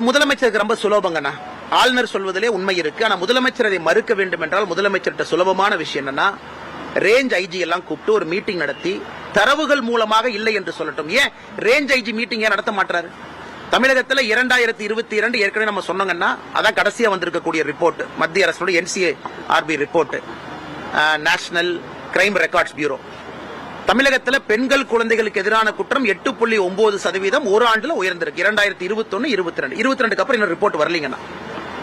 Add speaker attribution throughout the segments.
Speaker 1: முதலமைச்சருக்கு ரொம்ப சுலபங்கண்ணா. ஆளுநர் சொல்வதிலே உண்மை இருக்கு. ஆனா முதலமைச்சர் அதை மறுக்க வேண்டும் என்றால் முதலமைச்சர்கிட்ட சுலபமான விஷயம் என்னன்னா, ரேஞ்ச் ஐஜி எல்லாம் கூப்பிட்டு ஒரு மீட்டிங் நடத்தி தரவுகள் மூலமாக இல்லை என்று சொல்லட்டும். ஏன் ரேஞ்ச் ஐஜி மீட்டிங் ஏன் நடத்த மாட்டாரு? தமிழகத்தில் 2022 ஏற்கனவே நம்ம சொன்னோங்கன்னா, அதான் கடைசியா வந்திருக்கக்கூடிய ரிப்போர்ட், மத்திய அரசுடைய NCRB report, national crime records bureau. தமிழகத்தில் பெண்கள் குழந்தைகளுக்கு எதிரான குற்றம் 8.9% ஒரு ஆண்டுல உயர்ந்திருக்கு. 2021, 22 அப்புறம் இன்னும் ரிப்போர்ட் வரலீங்கன்னா,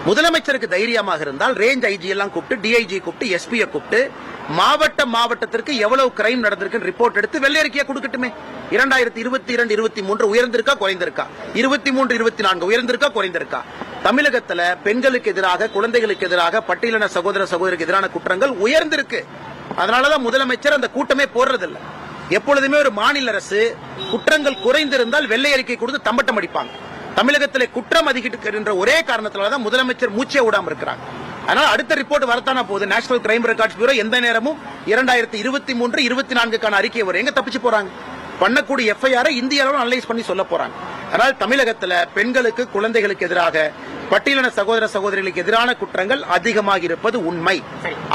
Speaker 1: முதலமைச்சருக்கு தைரியமாக இருந்தால் ரேஞ்ச் ஐஜி எல்லாம் கூப்பிட்டு, டிஐஜி கூப்பிட்டு, எஸ்பியை கூப்பிட்டு மாவட்டத்திற்கு எவ்வளவு கிரைம் நடந்திருக்கு ரிப்போர்ட் எடுத்து வெள்ளை அறிக்கையா கொடுக்கட்டுமே. 2022, 23 உயர்ந்திருக்கா குறைந்திருக்கா? 23, 24 உயர்ந்திருக்கா குறைந்திருக்கா? தமிழகத்தில் பெண்களுக்கு எதிராக, குழந்தைகளுக்கு எதிராக, பட்டியலின சகோதர சகோதரிக்கு எதிரான குற்றங்கள் உயர்ந்திருக்கு. அதனாலதான் முதலமைச்சர் அந்த கூட்டமே போடுறதில்லை. எப்பொழுதுமே ஒரு மாநில அரசு குற்றங்கள் குறைந்திருந்தால் வெள்ளை அறிக்கை கொடுத்து தம்பட்டம் அடிப்பாங்க. தமிழகத்தில் குற்றம் அதிகரிக்கின்ற ஒரே காரணத்தினால்தான் முதலமைச்சர் மூச்சே விடாம இருக்கிறாங்க. அதனால அடுத்த ரிப்போர்ட் வரத்தான போகுது. நேஷனல் கிரைம் ரெக்கார்ட்ஸ் பியூரோ எந்த நேரமும் 2023, 24 அறிக்கை வரும். எங்க தப்பிச்சு போறாங்க? பண்ணக்கூடிய FIR இந்திய அளவில் அனலைஸ் பண்ணி சொல்ல போறாங்க. அதனால் தமிழகத்தில் பெண்களுக்கு, குழந்தைகளுக்கு எதிராக, பட்டியலின சகோதர சகோதரிகளுக்கு எதிரான குற்றங்கள் அதிகமாக இருப்பது உண்மை.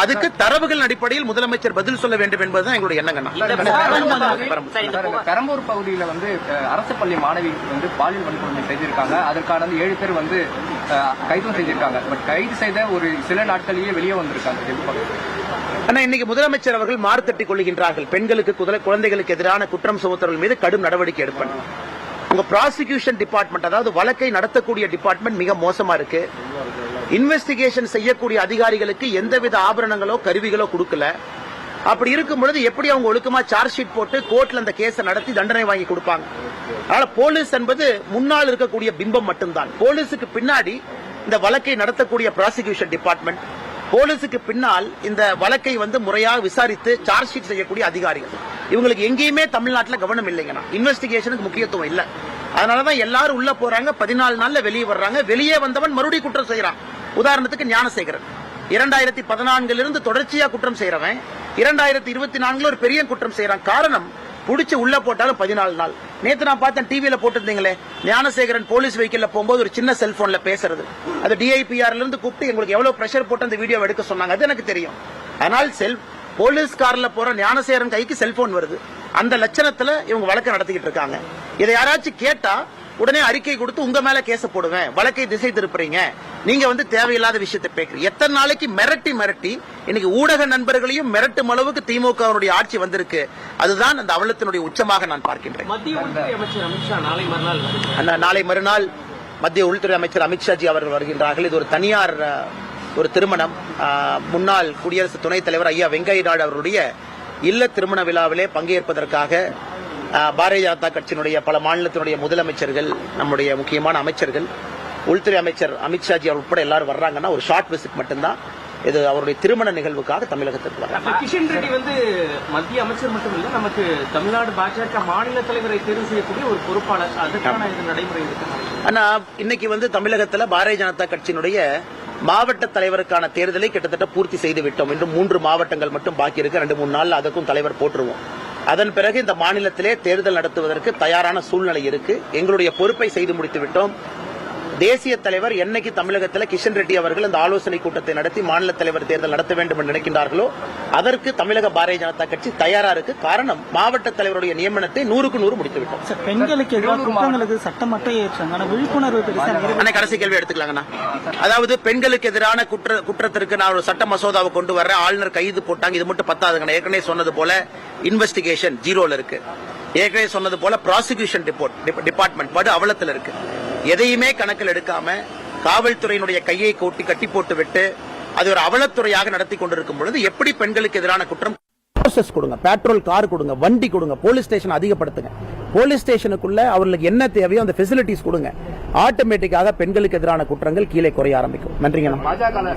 Speaker 1: அதுக்கு தரவுகள் அடிப்படையில் முதலமைச்சர் பதில் சொல்ல வேண்டும் என்பதுதான் எங்களுடைய எண்ணங்கள்.
Speaker 2: பெரம்பூர் பகுதியில் அரசு பள்ளி மாணவி பாலியல் வன்கொடுமை செய்திருக்காங்க. அதற்கான 7 பேர் கைது செய்திருக்காங்க. பட் கைது செய்த ஒரு சில நாட்களிலேயே வெளியே வந்திருக்காங்க.
Speaker 1: ஆனா இன்னைக்கு முதலமைச்சர் அவர்கள் மாறுதட்டிக் கொள்கின்றார்கள். பெண்களுக்கு, குழந்தைகளுக்கு எதிரான குற்றம் சுமத்துவர்கள் மீது கடும் நடவடிக்கை எடுப்பேன். உங்க ப்ராசிக்யூஷன் டிபார்ட்மெண்ட், அதாவது வழக்கை நடத்தக்கூடிய டிபார்ட்மெண்ட் மிக மோசமா இருக்கு. இன்வெஸ்டிகேஷன் செய்யக்கூடிய அதிகாரிகளுக்கு எந்தவித ஆபரணங்களோ கருவிகளோ கொடுக்கல. அப்படி இருக்கும் பொழுது எப்படி அவங்க ஒழுக்கமா சார்ஜ் ஷீட் போட்டு கோர்ட்ல அந்த கேஸை நடத்தி தண்டனை வாங்கி கொடுப்பாங்க? அதனால போலீஸ் என்பது முன்னால் இருக்கக்கூடிய பிம்பம் மட்டும்தான். போலீஸுக்கு பின்னாடி இந்த வழக்கை நடத்தக்கூடிய ப்ராசிக்யூஷன் டிபார்ட்மெண்ட், போலீஸுக்கு பின்னால் இந்த வழக்கை முறையாக விசாரித்து சார்ஜ் ஷீட் செய்யக்கூடிய அதிகாரிகள், இவங்களுக்கு எங்கேயுமே தமிழ்நாட்டில் கவனம் இல்லைங்கண்ணா. இன்வெஸ்டிகேஷனுக்கு முக்கியத்துவம் இல்ல. அதனாலதான் எல்லாரும் உள்ள போறாங்க, 14 நாள்ல வெளியே வர்றாங்க. வெளியே வந்தவன் மறுபடியும் குற்றம் செய்யறான். உதாரணத்துக்கு ஞானசேகரன் 2014 தொடர்ச்சியா குற்றம் செய்யறவன் 2024 ஒரு பெரிய குற்றம் செய்யறான். காரணம், புடிச்சு உள்ள போட்டாலும் 14 நாள். நேத்து நான் பார்த்தேன், டிவியில போட்டிருந்தீங்களே, ஞானசேகரன் போலீஸ் வெஹிக்கிள்ல போகும்போது ஒரு சின்ன செல்போன்ல பேசுறது, அது DIPRல இருந்து கூப்பிட்டு எங்களுக்கு எவ்வளவு பிரஷர் போட்டு அந்த வீடியோ எடுக்க சொன்னாங்க. அது எனக்கு தெரியும். ஆனால் போலீஸ் கார்ல போற ஞானசேகரன் கைக்கு செல்போன் வருது. அந்த லட்சணத்துல இவங்க வழக்கை நடத்திக்கிட்டு இருக்காங்க. இதை யாராச்சும் கேட்டா உடனே அறிக்கை கொடுத்து உங்க மேல கேச போடுவேன், வழக்கை திசை திருப்புறீங்க, நீங்க தேவையில்லாத விஷயத்தை பேசுறீங்க. எத்தனை நாளைக்கு மிரட்டி இன்னைக்கு ஊடக நண்பர்களையும் மிரட்டும் அளவுக்கு திமுகவுடைய ஆட்சி வந்திருக்கு. அதுதான் அந்த அவலத்தினுடைய உச்சமாக நான் பார்க்கின்றேன்.
Speaker 3: மத்திய உள்துறை அமைச்சர் அமித்ஷா
Speaker 1: நாளை மறுநாள் மத்திய உள்துறை அமைச்சர் அமித்ஷாஜி அவர்கள் வருகின்றார்கள். இது ஒரு தனியார் ஒரு திருமணம். முன்னாள் குடியரசு துணைத் தலைவர் ஐயா வெங்கையா நாயுடு அவருடைய இல்ல திருமண விழாவிலே பங்கேற்பதற்காக பாரதிய ஜனதா கட்சியினுடைய பல மாநிலத்தினுடைய முதலமைச்சர்கள், நம்முடைய முக்கியமான அமைச்சர்கள், உள்துறை அமைச்சர் அமித்ஷாஜி அவர் உட்பட எல்லாரும் வர்றாங்கன்னா ஒரு ஷார்ட் விசிட் மட்டும்தான். இது அவருடைய திருமண நிகழ்வுக்காக தமிழகத்திற்கு வர்றாங்க.
Speaker 3: கிஷன் ரெட்டி மத்திய அமைச்சர் மட்டும் இல்ல, நமக்கு தமிழ்நாடு பாஜக மாநில தலைவரை தேர்வு செய்யக்கூடிய ஒரு பொறுப்பாளர். அதுக்கான நடைமுறை இருக்கு.
Speaker 1: ஆனா இன்னைக்கு தமிழகத்தில் பாரதிய ஜனதா கட்சியினுடைய மாவட்ட தலைவருக்கான தேர்தலை கிட்டத்தட்ட பூர்த்தி செய்து விட்டோம். இன்னும் 3 மாவட்டங்கள் மட்டும் பாக்கி இருக்கு. 2-3 நாள்ல அதற்கும் தலைவர் போட்டுருவோம். அதன் பிறகு இந்த மாநிலத்திலே தேர்தல் நடத்துவதற்கு தயாரான சூழ்நிலை இருக்கு. எங்களுடைய பொறுப்பை செய்து முடித்து விட்டோம். தேசிய தலைவர் என்னைக்கு தமிழகத்தில் கிஷன் ரெட்டி அவர்கள் இந்த ஆலோசனை கூட்டத்தை நடத்தி மாநில தலைவர் தேர்தல் நடத்த வேண்டும் என்று நினைக்கின்றார்களோ அதற்கு தமிழக பாரதிய ஜனதா கட்சி தயாரா இருக்கு. காரணம், மாவட்ட தலைவருடைய நியமனத்தை 100க்கு 100 முடித்து விட்டோம்.
Speaker 4: பெண்களுக்கு எதிரான குற்றங்களுக்கு சட்டம் மட்டும் ஏற்றாங்க, விழிப்புணர்வு
Speaker 1: கடைசி கேள்வி எடுத்துக்கலாங்கண்ணா. அதாவது பெண்களுக்கு எதிரான குற்றத்திற்கு நான் ஒரு சட்ட மசோதாவை கொண்டு வர்றேன், ஆளுநர் கைது போட்டாங்க, இது மட்டும் பத்தாதுங்க. ஏற்கனவே சொன்னது போல இன்வெஸ்டிகேஷன் 0ல இருக்கு. ஏற்கனவே சொன்னது போல ப்ராசிக்யூஷன் டிபார்ட்மெண்ட் படு அவலத்தில் இருக்கு. எதையுமே கணக்கில் எடுக்காம காவல்துறையினுடைய கையை கட்டி போட்டு விட்டு அது ஒரு அவலத்துறையாக நடத்தி கொண்டிருக்கும் பொழுது எப்படி பெண்களுக்கு எதிரான குற்றம்? கொடுங்க, பெட்ரோல் கார் கொடுங்க, வண்டி கொடுங்க, போலீஸ் ஸ்டேஷன் அதிகப்படுத்துங்க. போலீஸ் ஸ்டேஷனுக்குள்ள அவர்களுக்கு என்ன தேவையோ அந்த ஃபெசிலிட்டிஸ் கொடுங்க. ஆட்டோமேட்டிக்காக பெண்களுக்கு எதிரான குற்றங்கள் கீழே குறைய ஆரம்பிக்கும். நன்றிங்க.